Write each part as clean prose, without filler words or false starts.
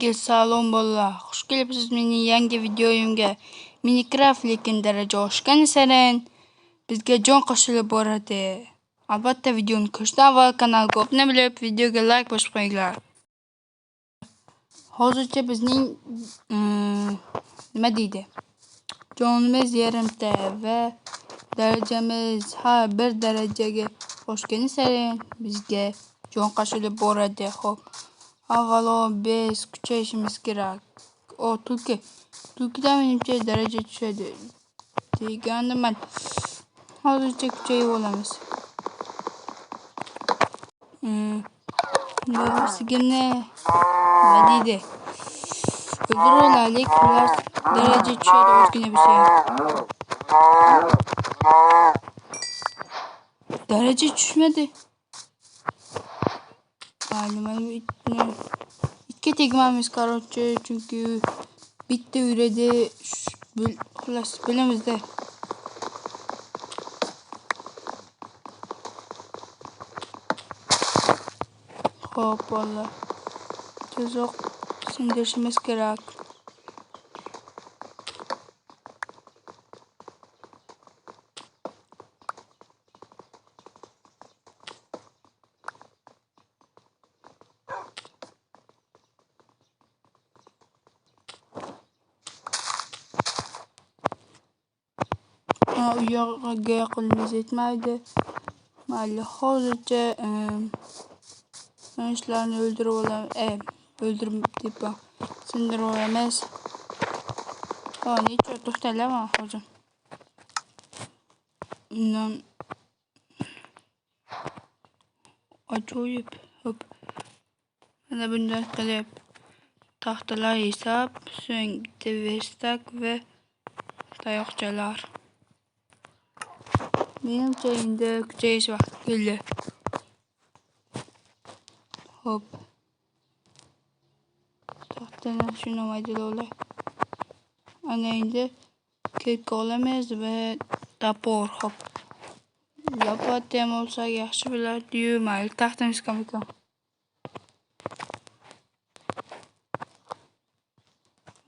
Salom bolalar, xush kelibsiz mening yangi videoyimga. Minecraft lekin daraja oshgani sayin bizga jon qo'shilib boradi. Albatta videoni ko'rishdan avval kanalga obuna bo'lib, videoga like bosib qo'yinglar. Hozircha bizning nima deydi? Jonimiz yarimta va darajamiz har bir darajaga oshgani sayin bizga jon qo'shilib boradi. Xo'p. Avvalo biz kuchayishimiz kerak. Tulkidan menimcha daraja tushadi deganman. Hozircha kuchayib olamiz. Sigirni nima deydi? O'ldiraylik, ular daraja tushadi ozgina bo'lsa. Daraja tushmadi. Itga tegmamiz qaroqchi, chunki bitta yuradi, xullas bilamizda. Xo'p, bolalar. Tezroq sindirishimiz kerak. U yoqqa qo'limiz yetmaydi. Mayli, hozircha shularni o'ldirib olamiz. Sindirib olamiz. Necha to'xtalayman hozir. Undan ajoyib. Hop. Mana bunday qilib taxtalar yasab, so'ng bitta verstak va tayoqchalar. Menimcha endi kuchayish vaqti keldi. Hop. Taxtani shuni maydalaylik. Ana endi kelka olamiz va tapor. Hop. Lopata ham olsak yaxshi bo'lardi-yu, mayli, taxtamiz kam ekan.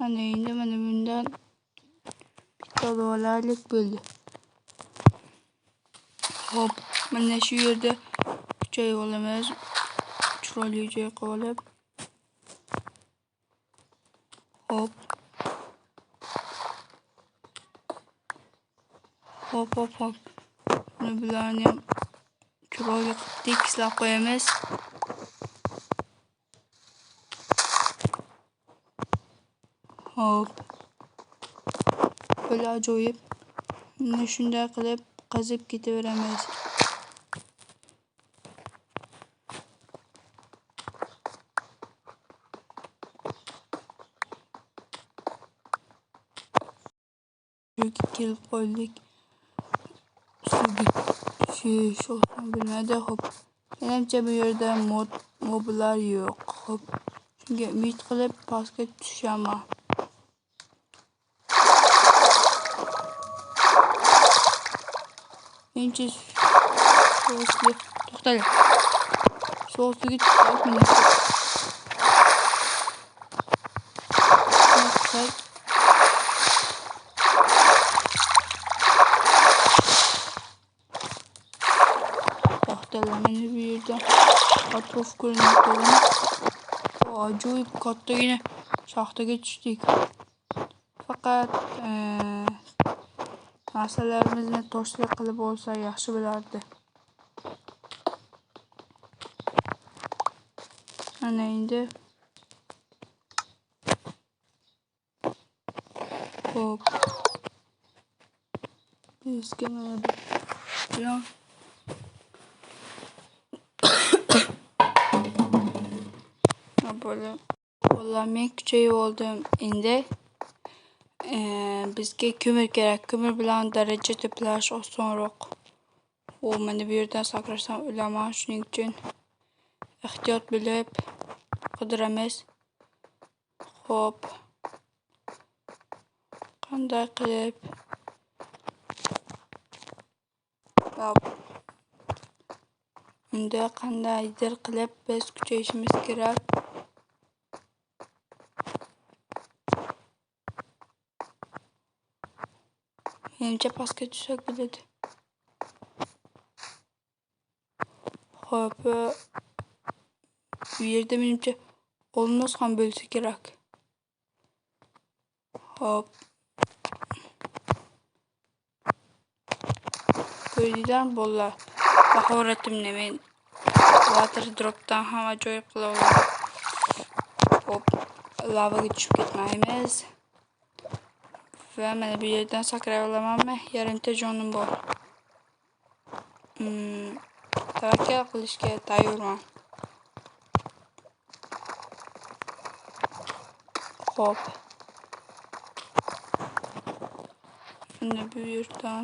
Ana endi mana bundan bitta olib olaylik bo'ldi. Hop, mana shu yerda kuchayib olamiz. Chiroyli joy qilib olib. Hop. Buni bularni ham chiroyli tekislab qo'yamiz. Hop. Böyle ajoyib. Mana shunday qilib qazib ketaveramiz. Kelib qoldik. Tushish oson bo'lmadi. Hop. Menimcha bu yerda moblar yo'q. Hop. Shunga umid qilib pastga tushaman. Menimcha to'xtaylik. So'zga tushdik. Taxtalarni bu yerda atrof ko'rinadi. Ajoyib kattagina shaxtaga tushdik. Faqat narsalarimizni toshli qilib olsak yaxshi bo'lardi. Ana endi. Hop. Bizga mana bu bilan Bola men kuchayib oldim. Endi bizga ko'mir kerak. Ko'mir bilan daraja to'plash osonroq. Mana bu yerdan sakrasam o'laman, shuning uchun ehtiyot bo'lib qidiramiz. Hop. Qanday qilib? Unda qandaydir qilib biz kuchayishimiz kerak. Menimcha pastga tushsak bo'ladi. Xo'p, bu yerda menimcha olmos ham bo'lsa kerak. Xo'p. Ko'rdingizlarmi bolalar? Mahoratimni men water dropdan ham ajoyib qila olaman. Xo'p, lavaga tushib ketmaymiz. Va mana bu yerdan sakray olamanmi? Yarimta jonim bor. Tavakkal qilishga tayyorman. Xo'p. Mana bu yerdan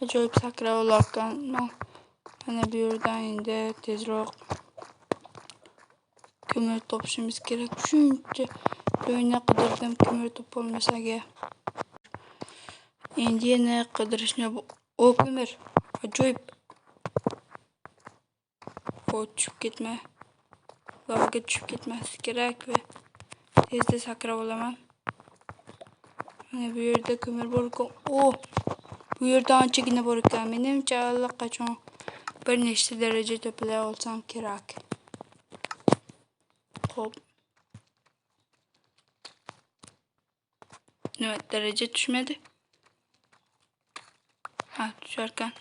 ajoyib sakray olarkanman. Mana bu yerdan endi tezroq ko'mir topishimiz kerak. Shuncha o'yinni qidirdim, ko'mir topolmasaga. Endi yana qidirishni ko'mir. Ajoyib. Tushib ketma. Lavaga tushib ketmaslik kerak va tezda sakrab olaman. Mana bu yerda ko'mir bor ekan. Bu yerda anchagina bor ekan. Menimcha allaqachon bir nechta daraja to'play olsam kerak. Xo'p. Nima daraja tushmadi? Tusharkan.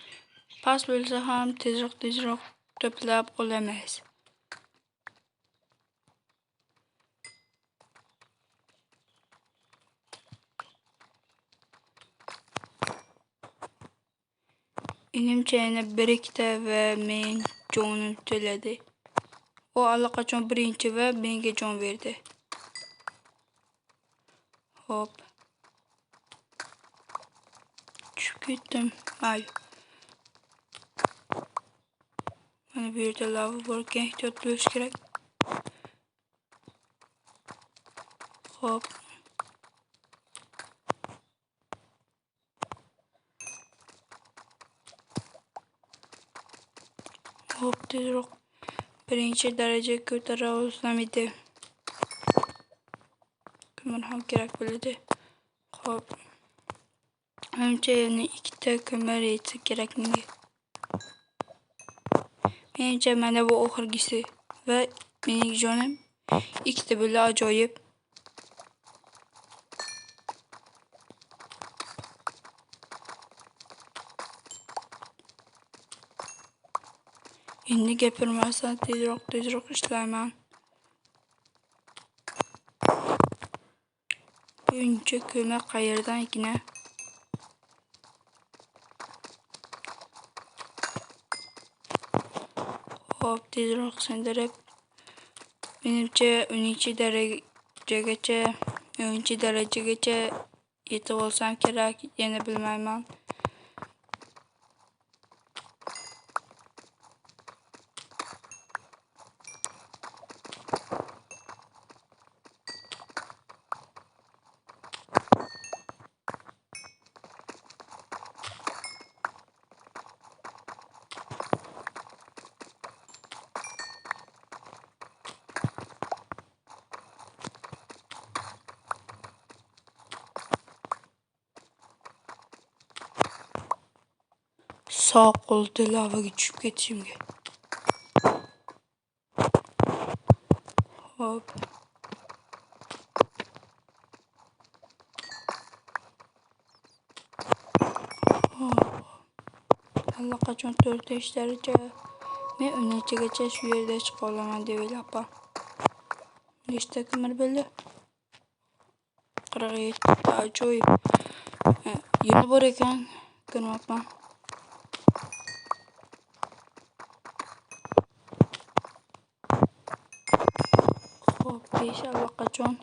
Past bo'lsa ham tezroq to'plab olamiz. Menimcha yana 1-2 va men jonim to'ladi. U allaqachon birinchi va menga jon berdi. Xo'p. Tushib ketdim. Mana bu yerda lava bor ekan, ehtiyot bo'lish kerak. Xo'p. Xo'p, tezroq birinchi darajaga ko'tara olsam edi. Ko'mir ham kerak bo'ladi. Xo'p. Menimcha yana 2 ko'mir yetsa kerak menga. Menimcha mana bu oxirgisi va mening jonim 2 bo'ldi, ajoyib. Endi gapirmasdan tezroq ishlayman. Buncha ko'mir qayerdan ekan? Xo'p, tezroq sindirib. Menimcha 10-darajagacha yetib olsam kerak, yana bilmayman. Sağ qo'lda lavaga tushib ketishimga. Hop. Allaqachon 4-daraja. Men 10-gacha shu yerda chiqa olaman deb o'ylayapman. Nechta ko'mir bo'ldi? 47. Ajoyib. Yana bor ekan, ko'ryapman. Xo'p, 5 allaqachon.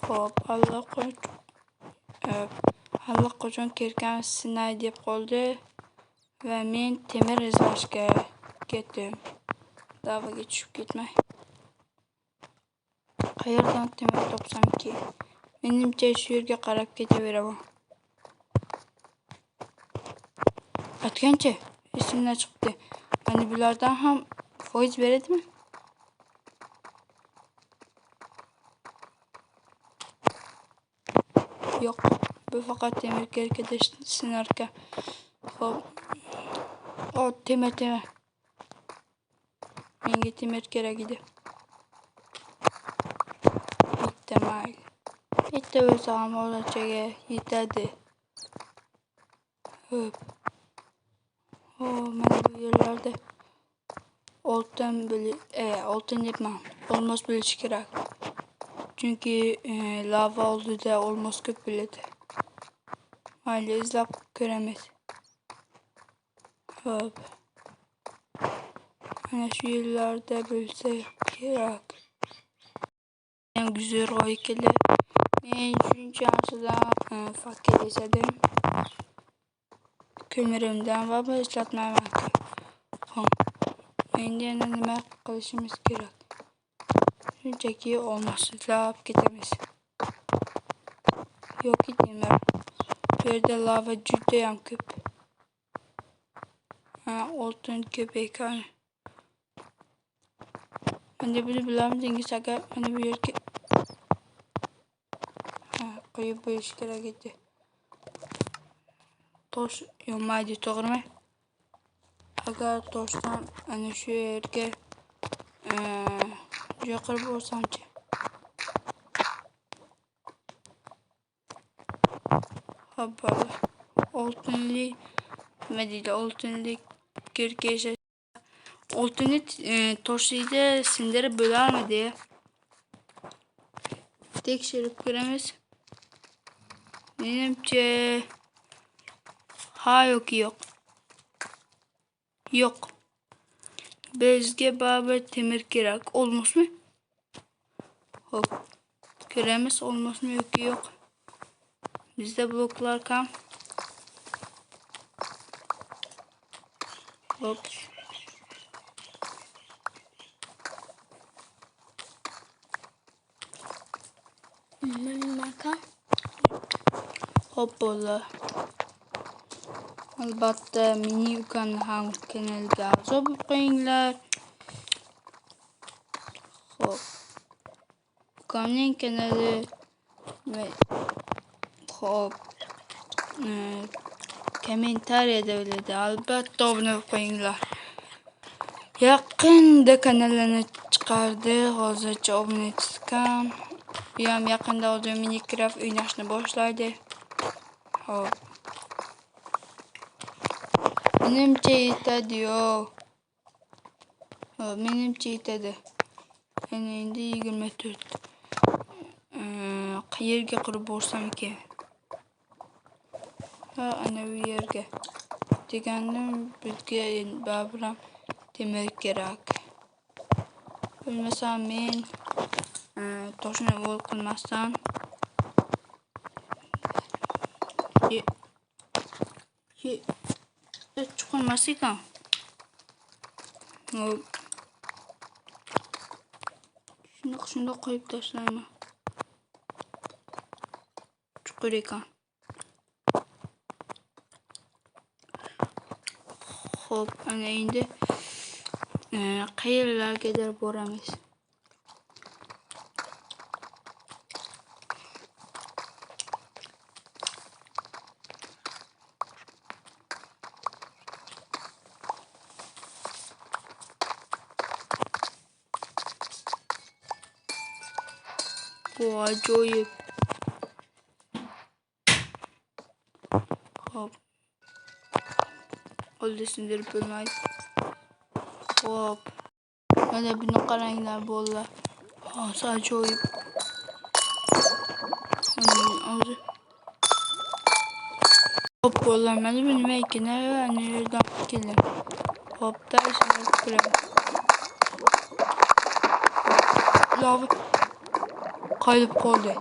Xo'p, allaqachon kelgan sinay deb qoldi va men temir izlashga ketdim. Lavaga tushib ketmay. Qayerdan temir topsamki? Menimcha shu yerga qarab ketaveraman. Aytgancha esimdan chiqdi. Mana bulardan ham foiz beradimi? Yo'q, bu faqat temir kerakda sinarkan. Xo'p. Temir. Menga temir kerak edi. Bitta mayli. Bitta bo'lsa ham olachaga yetadi. Xo'p. Mana bu yerlarda oltin debman. Olmos bo'lishi kerak. Chunki lava oldida olmos ko'p bo'ladi. Mayli, izlab ko'ramiz. Xo'p. Mana shu yerlarda bo'lsa kerak. Ham güzel ekili. Men shuncha narsadan fakir yasadim. Ko'mirimdan va bu ishlatmayman. Endi yana nima qilishimiz kerak? Shunchaki olmos izlab ketamiz. Yo'q temir. Bu yerda lava juda ham ko'p. Oltin ko'p ekan. Endi buni bilamidingiz agar mana bu yerga qo'yib qo'yish kerak edi. Tosh yonmaydi, to'g'rimi? Agar toshdan ana shu yerga joy qilib olsamchi. Hop, oltinli nima deydi? Oltinli kirkesha. Oltinni toshida sindirib bo'larmidi? Tekshirib ko'ramiz. Menimcha yoki yo'q. Yo'q. Bizga baribir temir kerak. Olmosmi? Hop. Ko'ramiz olmosmi yoki yo'q. Bizda bloklar kam. Hop. Hoppola. Albatta mini ukamni ham kanalga a'zo bo'lib qo'yinglar. Hop. Ukamning kanali hop. Kommentariyada bo'ladi. Albatta obuna bo'lib qo'yinglar. Yaqinda kanalini chiqardi. Hozircha obunachisi kam. Bu ham yaqinda o'zi Minecraft o'ynashni boshlaydi. Hop. Menimcha yetadi-yo. Menimcha yetadi. Endi 24. Qayerga qurib borsam ekan? Ana bu yerga. Deganim bizga baribir temir kerak. Bo'lmasa men toshni vol qilmasdan chiqolmas ekan. Shundoq qo'yib tashlayman. Chuqur ekan. Xo'p, ana endi qayerlargadir boramiz. Bu ajoyib. Hop. Oldi sindirib bo'lmaydi. Hop. Mana buni qaranglar bolalar. Ajoyib. Hop bolalar, mana bu nima ekan? Ana yerdan keldi. Hop, tashlab ko'raman. Lava qayib qoldi.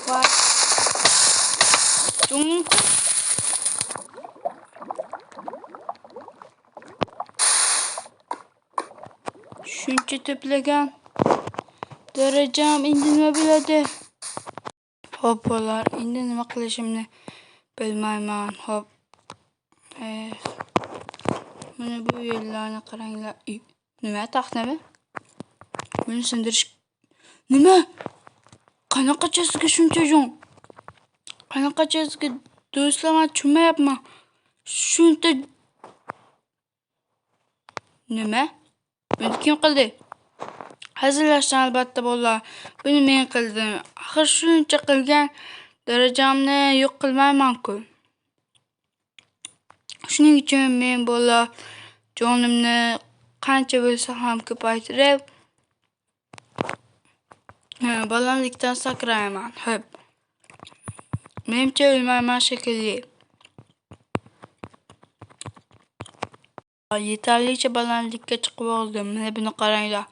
Voy. Shuncha to'plagan. Darajam endi nima bo'ladi? Hop bolalar, endi nima qilishimni bilmayman. Hop. Mana bu yerlarni qaranglar. Nima taxtami? Buni sindirish. Nima? Qanaqacha sizga shuncha jon? Qanaqacha sizga do'stlar, men tushunmayapman. Shuncha nima? Buni kim qildi? Hazillashdan albatta bolalar. Buni men qildim. Axir shuncha qilgan darajamni yo'q qilmayman-ku. Shuning uchun men bolalar jonimni qancha bo'lsa ham ko'paytirib balandlikdan sakrayman. Hop. Menimcha o'lmayman shekilli. Yetarlicha balandlikka chiqib oldim. Mana buni qaranglar.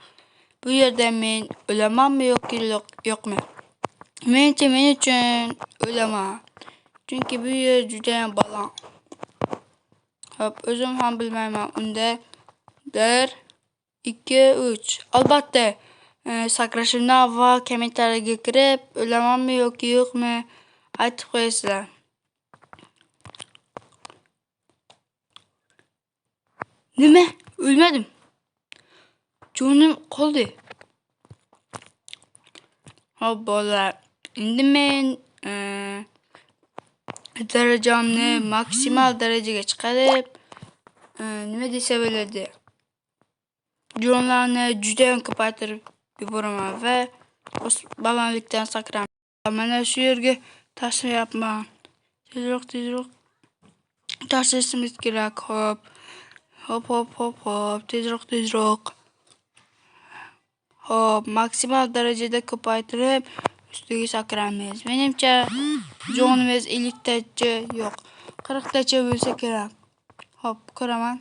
Bu yerda men o'lamanmi yoki yo'qmi? Menimcha men uchun o'laman. Chunki bu yer juda ham baland. Hop, o'zim ham bilmayman. Unda 1 2 3. Albatta, sakrashimdan avval kommentariyaga kirib, o'lamanmi yoki yo'qmi aytib qo'yasizlar. Nima? O'lmadim. Jonim qoldi. Hop bolalar, endi men darajamni maksimal darajaga chiqarib, nima desa bo'ladi? Jonlarni juda ham ko'paytirib yuboraman va balandlikdan sakraman. Mana shu yerga tashlayapman. Tezroq tashlashimiz kerak. Hop. Tezroq. Hop, maksimal darajada ko'paytirib ustiga sakraymiz. Menimcha jonimiz 50 tacha yo'q, 40 tacha bo'lsa kerak. Hop, ko'raman.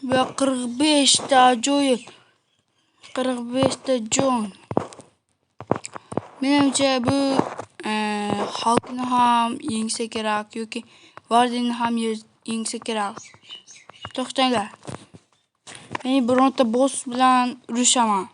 Va 45 ta ajoyib. 45 ta jon. Menimcha bu xalqni ham yengsa kerak yoki vardini ham yengsa kerak. To'xtanglar. Men bironta boss bilan urushaman.